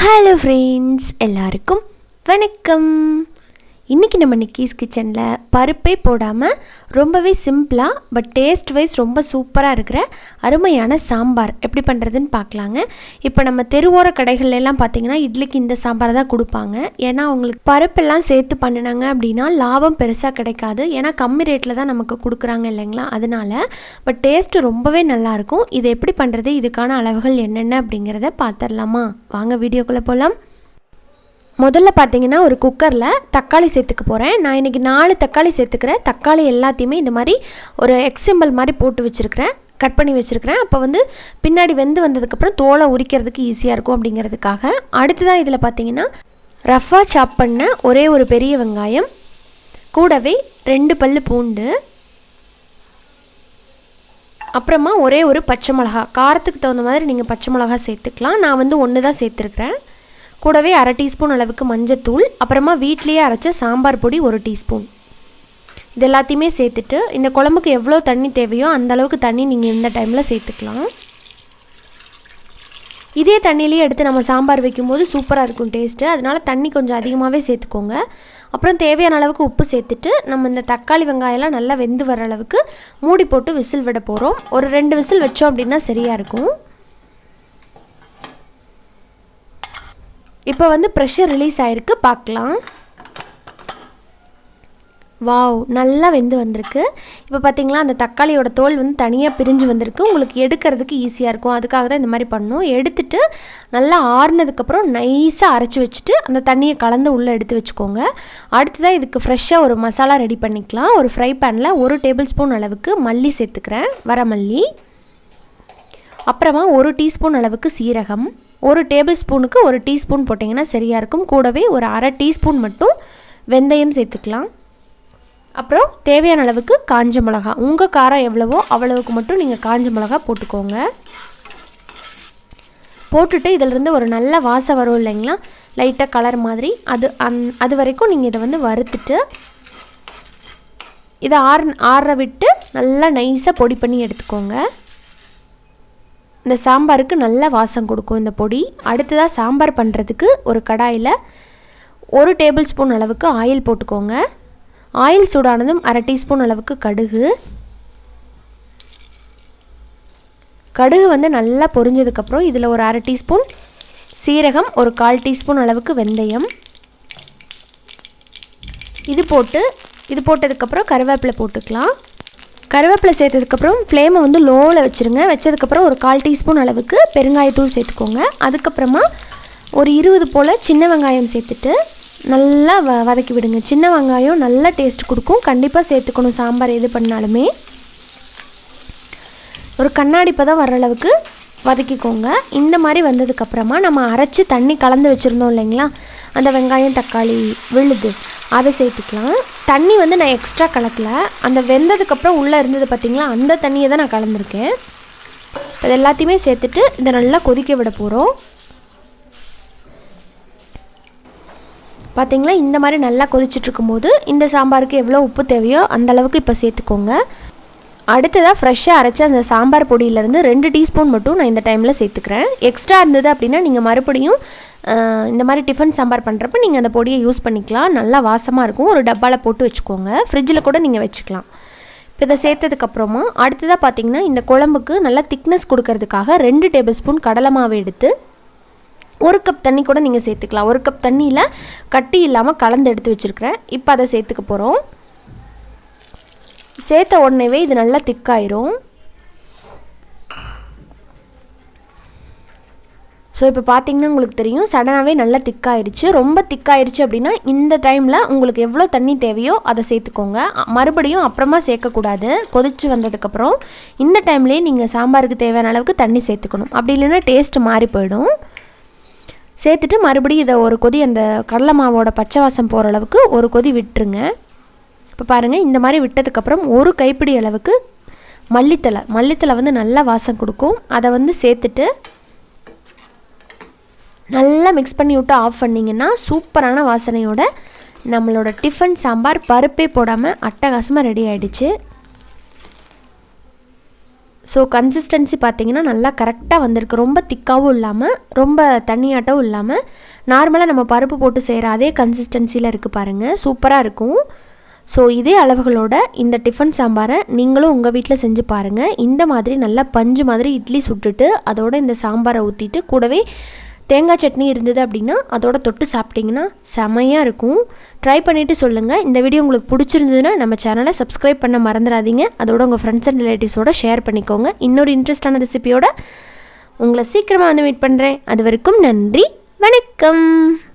Hello friends, எல்லாருக்கும் வணக்கம். இன்றைக்கி நம்ம நிக்கீஸ் கிச்சனில் பருப்பே போடாமல் ரொம்பவே சிம்பிளாக பட் டேஸ்ட் வைஸ் ரொம்ப சூப்பராக இருக்கிற அருமையான சாம்பார் எப்படி பண்ணுறதுன்னு பார்க்கலாங்க. இப்போ நம்ம தெருவோர கடைகள்லாம் பார்த்திங்கன்னா இட்லிக்கு இந்த சாம்பார் தான் கொடுப்பாங்க. ஏன்னா அவங்களுக்கு பருப்பெல்லாம் சேர்த்து பண்ணினாங்க அப்படின்னா லாபம் பெருசாக கிடைக்காது. ஏன்னா கம்மி ரேட்டில் தான் நமக்கு கொடுக்குறாங்க இல்லைங்களா, அதனால். பட் டேஸ்ட்டு ரொம்பவே நல்லாயிருக்கும். இது எப்படி பண்ணுறது, இதுக்கான அளவுகள் என்னென்ன அப்படிங்கிறத பார்த்துடலாமா? வாங்க வீடியோக்குள்ளே போகலாம். முதல்ல பார்த்தீங்கன்னா ஒரு குக்கரில் தக்காளி சேர்த்துக்க போகிறேன். நான் இன்றைக்கி 4 தக்காளி சேர்த்துக்கிறேன். தக்காளி எல்லாத்தையுமே இந்த மாதிரி ஒரு எக்ஸ் சிம்பிள் மாதிரி போட்டு வச்சுருக்கிறேன், கட் பண்ணி வச்சுருக்கிறேன். அப்போ வந்து பின்னாடி வந்ததுக்கப்புறம் தோலை உரிக்கிறதுக்கு ஈஸியாக இருக்கும் அப்படிங்கிறதுக்காக. அடுத்ததான் இதில் பார்த்தீங்கன்னா ரஃபாக சாப் பண்ண ஒரே ஒரு பெரிய வெங்காயம், கூடவே 2 பல்லு பூண்டு, அப்புறமா ஒரே ஒரு பச்சை மிளகா. காரத்துக்கு தகுந்த மாதிரி நீங்கள் பச்சை மிளகா சேர்த்துக்கலாம். நான் வந்து 1 தான் சேர்த்துருக்குறேன். கூடவே 1/2 டீஸ்பூன் அளவுக்கு மஞ்சத்தூள், அப்புறமா வீட்லேயே அரைச்ச சாம்பார் பொடி 1 டீஸ்பூன். இது எல்லாத்தையுமே சேர்த்துட்டு இந்த குழம்புக்கு எவ்வளோ தண்ணி தேவையோ அந்த அளவுக்கு தண்ணி நீங்கள் இந்த டைமில் சேர்த்துக்கலாம். இதே தண்ணியிலே எடுத்து நம்ம சாம்பார் வைக்கும்போது சூப்பராக இருக்கும் டேஸ்ட்டு. அதனால் தண்ணி கொஞ்சம் அதிகமாகவே சேர்த்துக்கோங்க. அப்புறம் தேவையான அளவுக்கு உப்பு சேர்த்துட்டு நம்ம இந்த தக்காளி வெங்காயம்லாம் நல்லா வெந்து வர அளவுக்கு மூடி போட்டு விசில் விட போகிறோம். ஒரு 2 விசில் வச்சோம் அப்படின்னா சரியாக இருக்கும். இப்போ வந்து ப்ரெஷர் ரிலீஸ் ஆகிருக்கு, பார்க்கலாம். வாவ், நல்லா வெந்து வந்திருக்கு. இப்போ பார்த்திங்களா அந்த தக்காளியோட தோல் வந்து தனியாக பிரிஞ்சு வந்திருக்கு. உங்களுக்கு எடுக்கிறதுக்கு ஈஸியாக இருக்கும், அதுக்காக தான் இந்த மாதிரி பண்ணணும். எடுத்துட்டு நல்லா ஆறுனதுக்கப்புறம் நைஸாக அரைச்சி வச்சுட்டு அந்த தண்ணியை கலந்து உள்ளே எடுத்து வச்சுக்கோங்க. அடுத்ததான் இதுக்கு ஃப்ரெஷ்ஷாக ஒரு மசாலா ரெடி பண்ணிக்கலாம். ஒரு ஃப்ரை பேனில் 1 டேபிள் ஸ்பூன் அளவுக்கு மல்லி சேர்த்துக்கிறேன், வரமல்லி. அப்புறமா 1 டீஸ்பூன் அளவுக்கு சீரகம், 1 டேபிள் ஸ்பூனுக்கு 1 டீஸ்பூன் போட்டிங்கன்னா சரியாக இருக்கும். கூடவே ஒரு 1/2 டீஸ்பூன் மட்டும் வெந்தயம் சேர்த்துக்கலாம். அப்புறம் தேவையான அளவுக்கு காஞ்ச மிளகா, உங்கள் காரம் எவ்வளவோ அவ்வளவுக்கு மட்டும் நீங்கள் காஞ்ச மிளகா போட்டுக்கோங்க. போட்டுட்டு இதிலிருந்து ஒரு நல்ல வாசம் வரும் இல்லைங்களா, லைட்டாக கலர் மாதிரி, அது வரைக்கும் நீங்கள் இதை வந்து வறுத்துட்டு இதை ஆற விட்டு நல்லா நைஸாக பொடி பண்ணி எடுத்துக்கோங்க. இந்த சாம்பாருக்கு நல்ல வாசம் கொடுக்கும் இந்த பொடி. அடுத்ததாக சாம்பார் பண்ணுறதுக்கு ஒரு கடாயில் 1 டேபிள் ஸ்பூன் அளவுக்கு ஆயில் போட்டுக்கோங்க. ஆயில் சூடானதும் 1/2 டீஸ்பூன் அளவுக்கு கடுகு வந்து நல்லா பொரிஞ்சதுக்கப்புறம் இதில் ஒரு 1/2 டீஸ்பூன் சீரகம், ஒரு 1/4 டீஸ்பூன் அளவுக்கு வெந்தயம், இது போட்டதுக்கப்புறம் கருவேப்பிலை போட்டுக்கலாம். கருவேப்பிலை சேர்த்ததுக்கப்புறம் ஃப்ளேமை வந்து லோவில் வச்சுருங்க. வச்சதுக்கப்புறம் ஒரு 1/4 டீஸ்பூன் அளவுக்கு பெருங்காயத்தூள் சேர்த்துக்கோங்க. அதுக்கப்புறமா ஒரு 20 போல் சின்ன வெங்காயம் சேர்த்துட்டு நல்லா வதக்கி விடுங்க. சின்ன வெங்காயம் நல்ல டேஸ்ட் கொடுக்கும், கண்டிப்பாக சேர்த்துக்கணும் சாம்பார் எது பண்ணாலுமே. ஒரு கண்ணாடி பதம் வர அளவுக்கு வதக்கிக்கோங்க. இந்த மாதிரி வந்ததுக்கப்புறமா நம்ம அரைச்சி தண்ணி கலந்து வச்சுருந்தோம் இல்லைங்களா, அந்த வெங்காயம் தக்காளி விழுது அதை சேர்த்துக்கலாம். தண்ணி வந்து நான் எக்ஸ்ட்ரா கலக்கல, அந்த வெந்ததுக்கப்புறம் உள்ளே இருந்தது பார்த்திங்களா, அந்த தண்ணியை தான் நான் கலந்துருக்கேன். அது எல்லாத்தையுமே சேர்த்துட்டு இதை நல்லா கொதிக்க விட போகிறோம். பார்த்திங்களா, இந்த மாதிரி நல்லா கொதிச்சிட்ருக்கும்போது இந்த சாம்பாருக்கு எவ்வளோ உப்பு தேவையோ அந்த அளவுக்கு இப்போ சேர்த்துக்கோங்க. அடுத்ததாக ஃப்ரெஷ்ஷாக அரைச்சி அந்த சாம்பார் பொடியிலேருந்து 2 டீஸ்பூன் மட்டும் நான் இந்த டைமில் சேர்த்துக்கிறேன். எக்ஸ்ட்ரா இருந்தது அப்படின்னா நீங்கள் மறுபடியும் இந்த மாதிரி டிஃபன் சாம்பார் பண்ணுறப்ப நீங்கள் அந்த பொடியை யூஸ் பண்ணிக்கலாம். நல்லா வாசமாக இருக்கும். ஒரு டப்பாவில் போட்டு வச்சுக்கோங்க, ஃப்ரிட்ஜில் கூட நீங்கள் வச்சுக்கலாம். இப்போ இதை சேர்த்ததுக்கப்புறமா அடுத்ததாக பார்த்திங்கன்னா இந்த குழம்புக்கு நல்லா திக்னஸ் கொடுக்கறதுக்காக 2 டேபிள் ஸ்பூன் கடலை மாவு எடுத்து 1 கப் தண்ணி கூட நீங்கள் சேர்த்துக்கலாம். 1 கப் தண்ணியில் கட்டி இல்லாமல் கலந்து எடுத்து வச்சுருக்கிறேன். இப்போ அதை சேர்த்துக்க போகிறோம். சேர்த்த உடனேவே இது நல்லா திக்காயிரும். ஸோ இப்போ பார்த்திங்கன்னா உங்களுக்கு தெரியும், சடனாகவே நல்லா திக்காயிருச்சு. ரொம்ப திக்காயிருச்சு அப்படின்னா இந்த டைமில் உங்களுக்கு எவ்வளோ தண்ணி தேவையோ அதை சேர்த்துக்கோங்க. மறுபடியும் அப்புறமா சேர்க்கக்கூடாது. கொதிச்சு வந்ததுக்கப்புறம் இந்த டைம்லேயே நீங்கள் சாம்பாருக்கு தேவையான அளவுக்கு தண்ணி சேர்த்துக்கணும். அப்படி இல்லைன்னா டேஸ்ட்டு மாறி போயிடும். சேர்த்துட்டு மறுபடியும் இதை ஒரு கொதி, அந்த கடலை மாவோட பச்சை வாசம் போகிற அளவுக்கு ஒரு கொதி விட்டுருங்க. இப்போ பாருங்கள், இந்த மாதிரி விட்டதுக்கப்புறம் ஒரு கைப்பிடி அளவுக்கு மல்லித்தலை வந்து நல்லா வாசம் கொடுக்கும். அதை வந்து சேர்த்துட்டு நல்லா மிக்ஸ் பண்ணி விட்டு ஆஃப் பண்ணிங்கன்னா சூப்பரான வாசனையோட நம்மளோட டிஃபன் சாம்பார் பருப்பே போடாமல் அட்டகாசமாக ரெடி ஆகிடுச்சு. ஸோ கன்சிஸ்டன்சி பார்த்திங்கன்னா நல்லா கரெக்டாக வந்திருக்கு. ரொம்ப திக்காகவும் இல்லாமல் ரொம்ப தண்ணியாட்டவும் இல்லாமல் நார்மலாக நம்ம பருப்பு போட்டு செய்கிற அதே கன்சிஸ்டன்சியில் இருக்குது பாருங்கள். சூப்பராக இருக்கும். ஸோ இதே அளவுகளோட இந்த டிஃபன் சாம்பாரை நீங்களும் உங்கள் வீட்டில் செஞ்சு பாருங்கள். இந்த மாதிரி நல்லா பஞ்சு மாதிரி இட்லி சுட்டுட்டு அதோட இந்த சாம்பாரை ஊற்றிட்டு கூடவே தேங்காய் சட்னி இருந்தது அப்படின்னா அதோட தொட்டு சாப்பிட்டிங்கன்னா செமையாக இருக்கும். ட்ரை பண்ணிவிட்டு சொல்லுங்கள். இந்த வீடியோ உங்களுக்கு பிடிச்சிருந்ததுன்னா நம்ம சேனலை சப்ஸ்கிரைப் பண்ண மறந்துடாதீங்க. அதோட உங்கள் ஃப்ரெண்ட்ஸ் அண்ட் ரிலேட்டிவ்ஸோட ஷேர் பண்ணிக்கோங்க. இன்னொரு இன்ட்ரெஸ்டான ரெசிபியோட உங்களை சீக்கிரமாக வந்து மீட் பண்ணுறேன். அது வரைக்கும் நன்றி, வணக்கம்.